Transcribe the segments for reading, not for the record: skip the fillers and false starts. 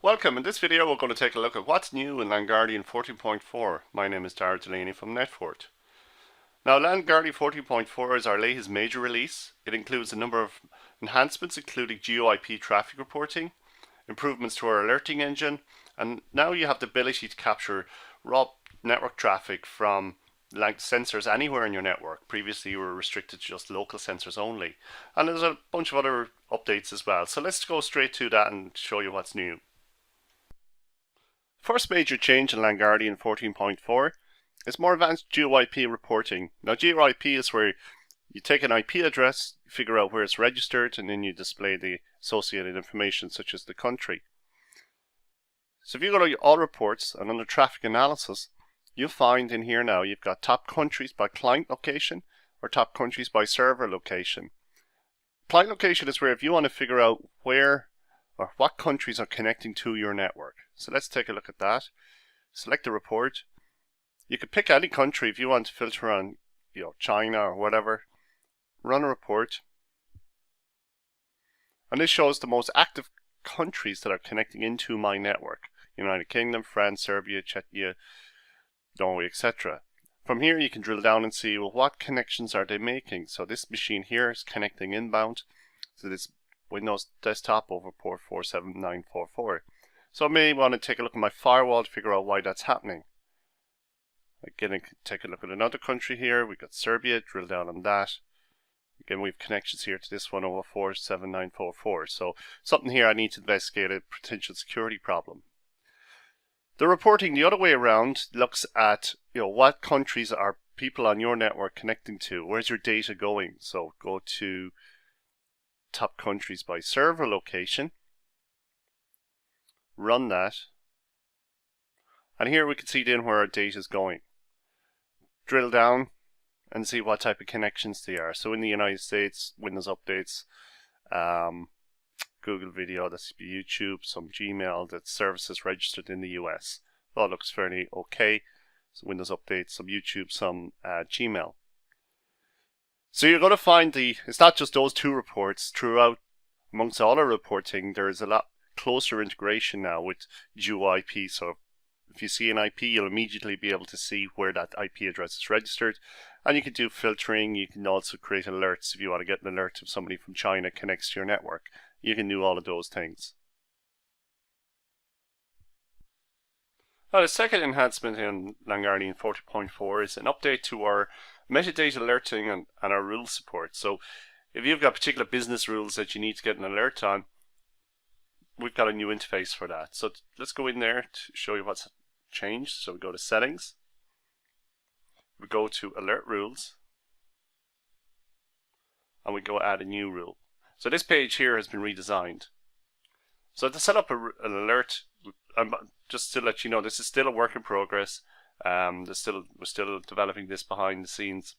Welcome. In this video we're going to take a look at what's new in LANGuardian 14.4. My name is Darragh Delaney from NetFort. Now LANGuardian 14.4 is our latest major release. It includes a number of enhancements including GeoIP traffic reporting, improvements to our alerting engine, and now you have the ability to capture raw network traffic from sensors anywhere in your network. Previously you were restricted to just local sensors only. And there's a bunch of other updates as well. So let's go straight to that and show you what's new. First major change in LANGuardian 14.4 is more advanced GeoIP reporting. Now GeoIP is where you take an IP address, figure out where it's registered, and then you display the associated information such as the country. So if you go to all reports and under traffic analysis, you'll find in here now you've got top countries by client location or top countries by server location. Client location is where if you want to figure out where or what countries are connecting to your network. So let's take a look at that. Select the report. You could pick any country if you want to filter on, China or whatever. Run a report. And this shows the most active countries that are connecting into my network. United Kingdom, France, Serbia, Czechia, Norway, etc. From here you can drill down and see, well, what connections are they making? So this machine here is connecting inbound to this Windows desktop over port 47944. So I may want to take a look at my firewall to figure out why that's happening. Again, take a look at another country here. We've got Serbia, drill down on that. Again, we have connections here to this one over 47944. So something here I need to investigate, a potential security problem. The reporting the other way around looks at what countries are people on your network connecting to. Where's your data going? So go to top countries by server location, run that, and here we can see then where our data is going. Drill down and see what type of connections they are. So in the United States, Windows updates, Google Video, that's YouTube, some Gmail, that's services registered in the US. All looks fairly okay. So Windows updates, some YouTube, some Gmail. So you're going to find it's not just those two reports. Throughout, amongst all our reporting, there's a lot closer integration now with GeoIP. So if you see an IP, you'll immediately be able to see where that IP address is registered. And you can do filtering. You can also create alerts if you want to get an alert if somebody from China connects to your network. You can do all of those things. Now the second enhancement in LANGuardian 40.4 is an update to our metadata alerting and our rule support. So if you've got particular business rules that you need to get an alert on, we've got a new interface for that. So let's go in there to show you what's changed. So we go to settings, we go to alert rules, and we go add a new rule. So this page here has been redesigned. So to set up an alert, just to let you know, this is still a work in progress. We're still developing this behind the scenes.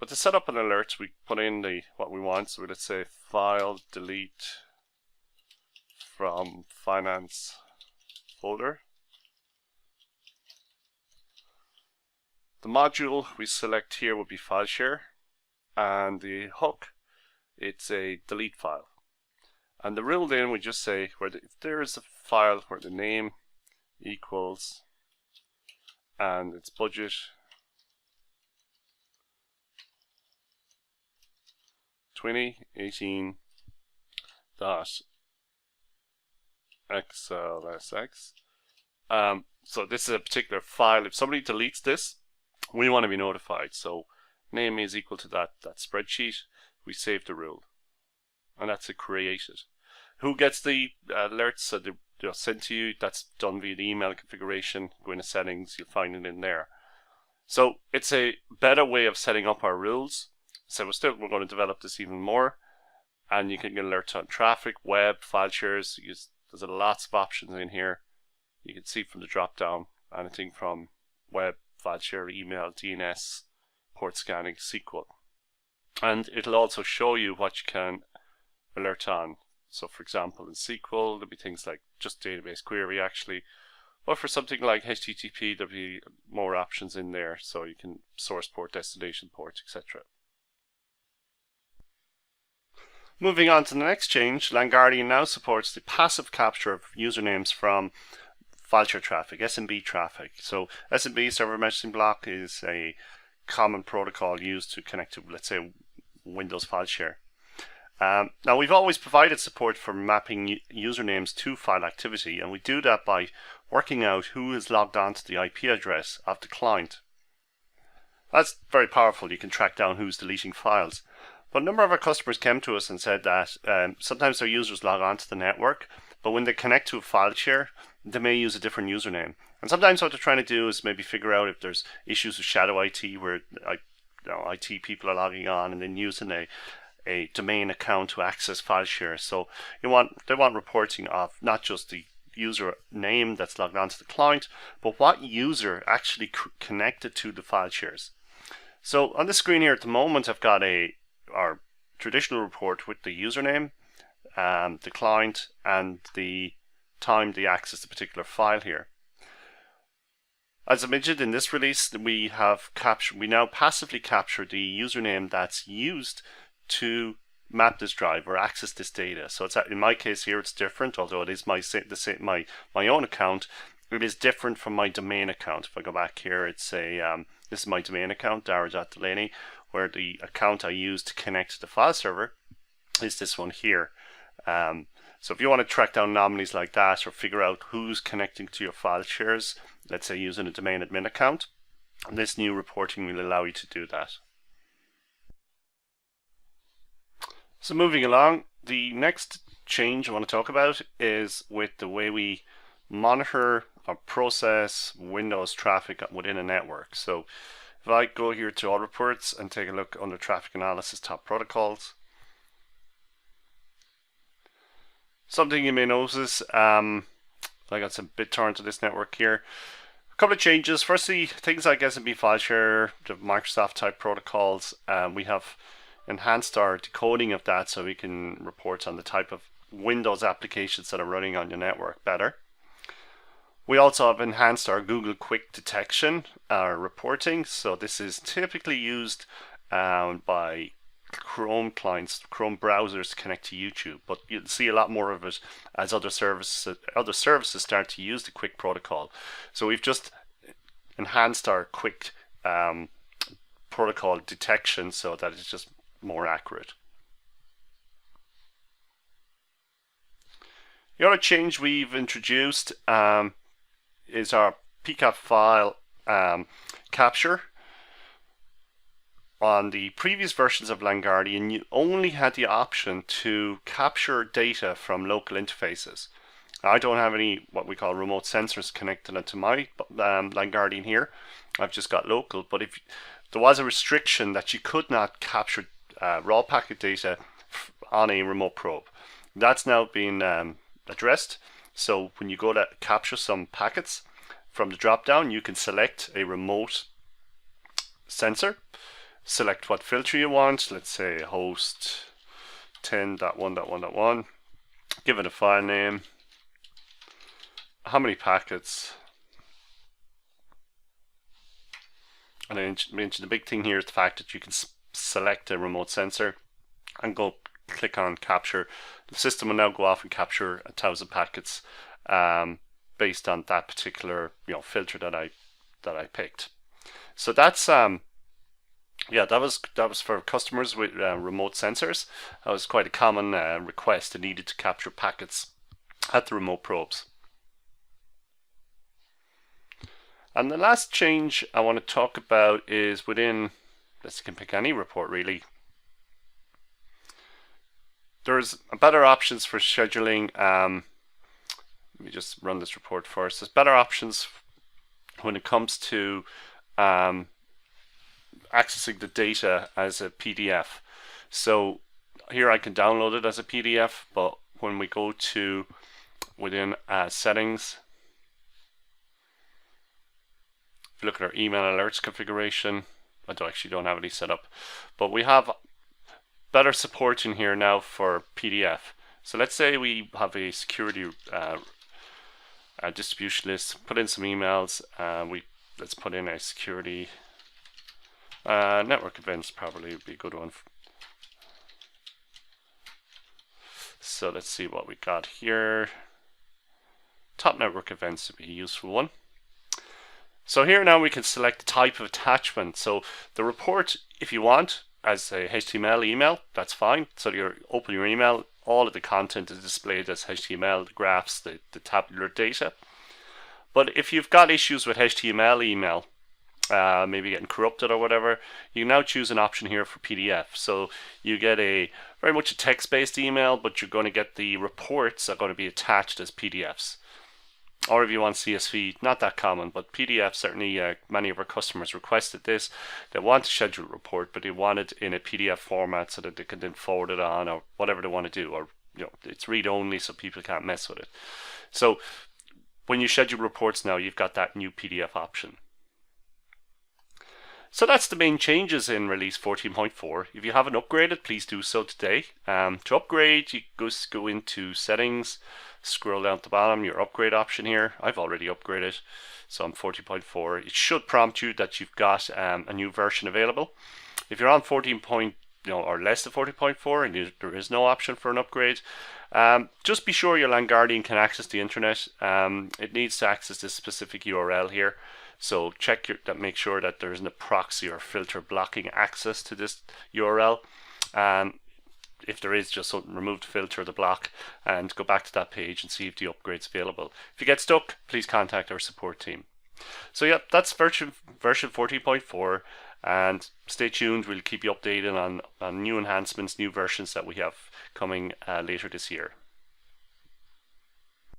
But to set up an alert, we put in what we want. So let's say file delete from finance folder. The module we select here would be file share, and the hook, it's a delete file. And the rule then we just say if there is a file where the name equals and its budget (2018) .xlsx. So this is a particular file. If somebody deletes this, we want to be notified. So name is equal to that spreadsheet. We save the rule, and that's it created. Who gets the alerts that they're sent to you? That's done via the email configuration. Go into settings, you'll find it in there. So it's a better way of setting up our rules. So we're going to develop this even more, and you can get alerts on traffic, web, file shares. There's lots of options in here. You can see from the drop down anything from web, file share, email, DNS, port scanning, SQL. And it'll also show you what you can alert on. So for example, in SQL, there'll be things like just database query actually. But for something like HTTP, there'll be more options in there. So you can source port, destination port, etc. Moving on to the next change, LANGuardian now supports the passive capture of usernames from file share traffic, SMB traffic. So SMB, server messaging block, is a common protocol used to connect to, let's say, Windows file share. Now, we've always provided support for mapping usernames to file activity, and we do that by working out who is logged on to the IP address of the client. That's very powerful. You can track down who's deleting files. But a number of our customers came to us and said that sometimes their users log on to the network, but when they connect to a file share, they may use a different username. And sometimes what they're trying to do is maybe figure out if there's issues with shadow IT where IT people are logging on and then using a domain account to access file share. So they want reporting of not just the user name that's logged onto the client, but what user actually connected to the file shares. So on the screen here at the moment, I've got our traditional report with the username, the client, and the time they access the particular file here. As I mentioned in this release, we now passively capture the username that's used to map this drive or access this data. So it's, in my case here, it's different, although it is my own account. It is different from my domain account. If I go back here, it's this is my domain account, dara.delaney, where the account I use to connect to the file server is this one here. So if you want to track down anomalies like that or figure out who's connecting to your file shares, let's say using a domain admin account, this new reporting will allow you to do that. So moving along, the next change I want to talk about is with the way we monitor or process Windows traffic within a network. So if I go here to all reports and take a look under traffic analysis, top protocols, something you may notice, I got some BitTorrent to this network here. A couple of changes. Firstly, things like SMB file share, the Microsoft type protocols, we have enhanced our decoding of that so we can report on the type of Windows applications that are running on your network better. We also have enhanced our Google Quick Detection, our reporting. So this is typically used by Chrome clients, Chrome browsers to connect to YouTube, but you'll see a lot more of it as other services start to use the Quick protocol. So we've just enhanced our Quick protocol detection so that it's just more accurate. The other change we've introduced is our PCAP file capture. On the previous versions of LANGuardian, you only had the option to capture data from local interfaces. I don't have any what we call remote sensors connected to my LANGuardian here. I've just got local, but if there was a restriction that you could not capture raw packet data on a remote probe. That's now been addressed. So when you go to capture some packets from the drop down, you can select a remote sensor, select what filter you want, let's say host 10.1.1.1, give it a file name, how many packets, and I mentioned the big thing here is the fact that you can select a remote sensor and go click on capture. The system will now go off and capture 1,000 packets based on that particular filter that I picked. So that's yeah, that was for customers with remote sensors. That was quite a common request. They needed to capture packets at the remote probes. And the last change I want to talk about is within, let's you can pick any report really. There's better options for scheduling. Let me just run this report first. There's better options when it comes to accessing the data as a PDF. So here I can download it as a PDF, but when we go to within settings, if you look at our email alerts configuration, I don't have any set up, but we have better support in here now for PDF. So let's say we have a security distribution list, put in some emails, let's put in a security network events, probably would be a good one. So let's see what we got here. Top network events would be a useful one. So here now we can select the type of attachment. So the report, if you want, as a HTML email, that's fine. So you open your email, all of the content is displayed as HTML, the graphs, the tabular data. But if you've got issues with HTML email, maybe getting corrupted or whatever, you now choose an option here for PDF. So you get very much a text-based email, but you're going to get the reports are going to be attached as PDFs. Or if you want CSV, not that common, but PDF, certainly many of our customers requested this. They want to schedule a report, but they want it in a PDF format so that they can then forward it on or whatever they want to do. Or it's read only so people can't mess with it. So when you schedule reports now, you've got that new PDF option. So that's the main changes in release 14.4. If you haven't upgraded, please do so today. To upgrade, you just go into settings, scroll down to the bottom, your upgrade option here. I've already upgraded, so I'm 14.4. It should prompt you that you've got a new version available. If you're on 14. Or less than 14.4 and there is no option for an upgrade, just be sure your LANGuardian can access the internet. It needs to access this specific URL here. So check make sure that there isn't a proxy or filter blocking access to this URL. If there is, just remove the filter, the block, and go back to that page and see if the upgrade's available. If you get stuck, please contact our support team. So yeah, that's version 14.4, and stay tuned. We'll keep you updated on new enhancements, new versions that we have coming later this year.